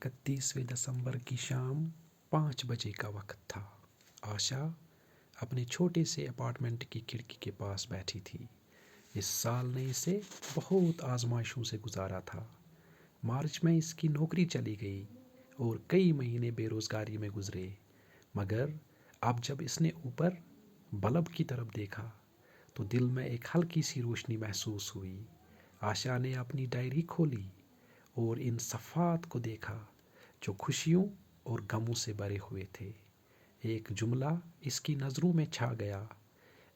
31 दिसंबर की शाम 5 बजे का वक्त था। आशा अपने छोटे से अपार्टमेंट की खिड़की के पास बैठी थी। इस साल ने इसे बहुत आजमाइशों से गुजारा था। मार्च में इसकी नौकरी चली गई और कई महीने बेरोजगारी में गुजरे, मगर अब जब इसने ऊपर बल्ब की तरफ देखा तो दिल में एक हल्की सी रोशनी महसूस हुई। आशा ने अपनी डायरी खोली और इन सफ़ात को देखा जो खुशियों और गमों से भरे हुए थे। एक जुमला इसकी नज़रों में छा गया,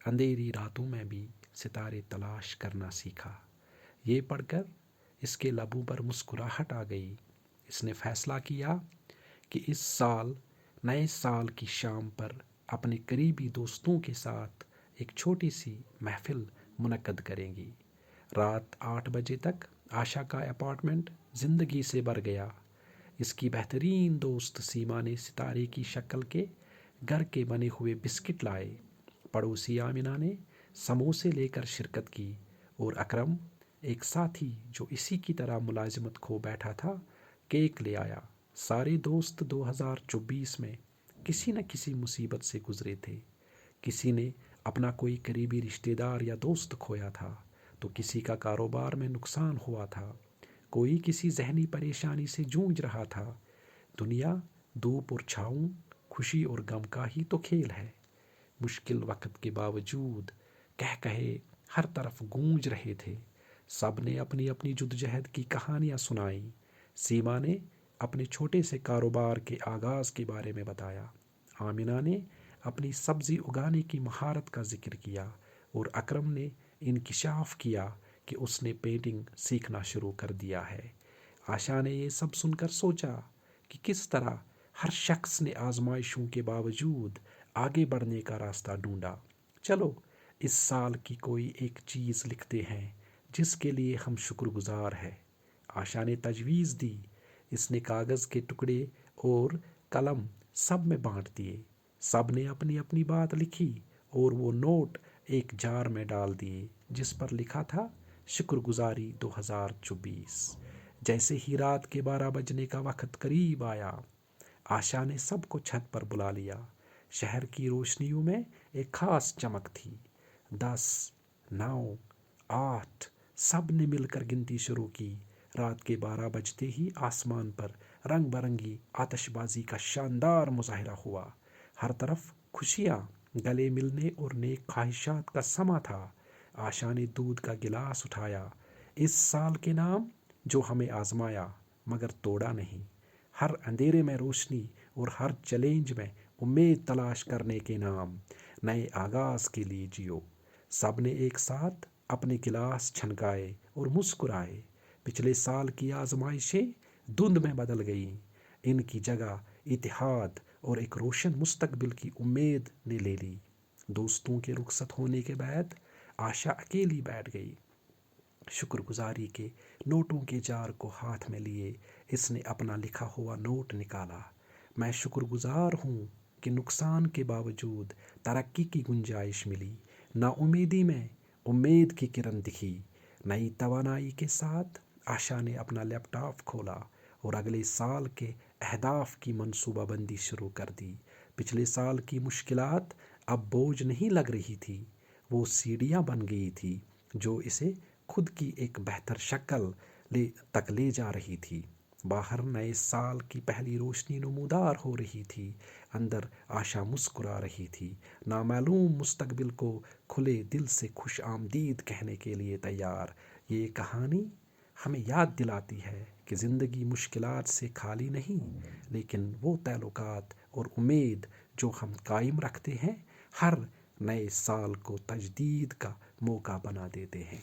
अंधेरी रातों में भी सितारे तलाश करना सीखा। ये पढ़कर इसके लबों पर मुस्कुराहट आ गई। इसने फैसला किया कि इस साल नए साल की शाम पर अपने करीबी दोस्तों के साथ एक छोटी सी महफिल मुनक्कद करेंगी। रात 8 बजे तक आशा का अपार्टमेंट जिंदगी से भर गया। इसकी बेहतरीन दोस्त सीमा ने सितारे की शक्ल के घर के बने हुए बिस्किट लाए। पड़ोसी आमिना ने समोसे लेकर शिरकत की और अकरम, एक साथी जो इसी की तरह मुलाजिमत खो बैठा था, केक ले आया। सारे दोस्त 2024 में किसी न किसी मुसीबत से गुजरे थे। किसी ने अपना कोई करीबी रिश्तेदार या दोस्त खोया था, तो किसी का कारोबार में नुकसान हुआ था, कोई किसी जहनी परेशानी से जूझ रहा था। दुनिया धूप और छाँव, खुशी और गम का ही तो खेल है। मुश्किल वक्त के बावजूद कह कहे हर तरफ गूंज रहे थे। सब ने अपनी अपनी जुद्दोजहद की कहानियाँ सुनाई। सीमा ने अपने छोटे से कारोबार के आगाज़ के बारे में बताया। आमिना ने अपनी सब्ज़ी उगाने की महारत का जिक्र किया और अकरम ने इंकिशाफ किया कि उसने पेंटिंग सीखना शुरू कर दिया है। आशा ने ये सब सुनकर सोचा कि किस तरह हर शख्स ने आजमाइशों के बावजूद आगे बढ़ने का रास्ता ढूंढा। चलो इस साल की कोई एक चीज़ लिखते हैं जिसके लिए हम शुक्रगुजार हैं, आशा ने तजवीज़ दी। इसने कागज़ के टुकड़े और कलम सब में बांट दिए। सब ने अपनी अपनी बात लिखी और वो नोट एक जार में डाल दिए जिस पर लिखा था शुक्रगुजारी 2024। जैसे ही रात के 12 बजने का वक्त करीब आया, आशा ने सबको छत पर बुला लिया। शहर की रोशनियों में एक खास चमक थी। 10, 9, 8, सब ने मिलकर गिनती शुरू की। रात के 12 बजते ही आसमान पर रंग बरंगी आतिशबाजी का शानदार मुजाहरा हुआ। हर तरफ खुशियाँ, गले मिलने और नेक ख्वाहिशात का समा था। आशा ने दूध का गिलास उठाया। इस साल के नाम जो हमें आजमाया मगर तोड़ा नहीं। हर अंधेरे में रोशनी और हर चैलेंज में उम्मीद तलाश करने के नाम। नए आगाज़ के लिए जियो। सब ने एक साथ अपने गिलास छनकाए और मुस्कुराए। पिछले साल की आजमाइशें धुंध में बदल गईं। इनकी जगह इतिहाद और एक रोशन मुस्तकबिल की उम्मीद ने ले ली। दोस्तों के रुखसत होने के बाद आशा अकेली बैठ गई। शुक्रगुजारी के नोटों के जार को हाथ में लिए इसने अपना लिखा हुआ नोट निकाला। मैं शुक्रगुजार हूँ कि नुकसान के बावजूद तरक्की की गुंजाइश मिली। नाउमीदी में उम्मीद की किरण दिखी। नई तवानाई के साथ आशा ने अपना लैपटॉप खोला और अगले साल के अहदाफ की मंसूबाबंदी शुरू कर दी। पिछले साल की मुश्किलात अब बोझ नहीं लग रही थी, वो सीढ़ियाँ बन गई थी जो इसे खुद की एक बेहतर शक्ल तक ले जा रही थी। बाहर नए साल की पहली रोशनी नमूदार हो रही थी। अंदर आशा मुस्कुरा रही थी, नामालूम मुस्तकबिल को खुले दिल से खुश आमदीद कहने के लिए तैयार। ये कहानी हमें याद दिलाती है कि ज़िंदगी मुश्किलात से खाली नहीं, लेकिन वो ताल्लुकात और उम्मीद जो हम कायम रखते हैं हर नए साल को तजदीद का मौका बना देते हैं।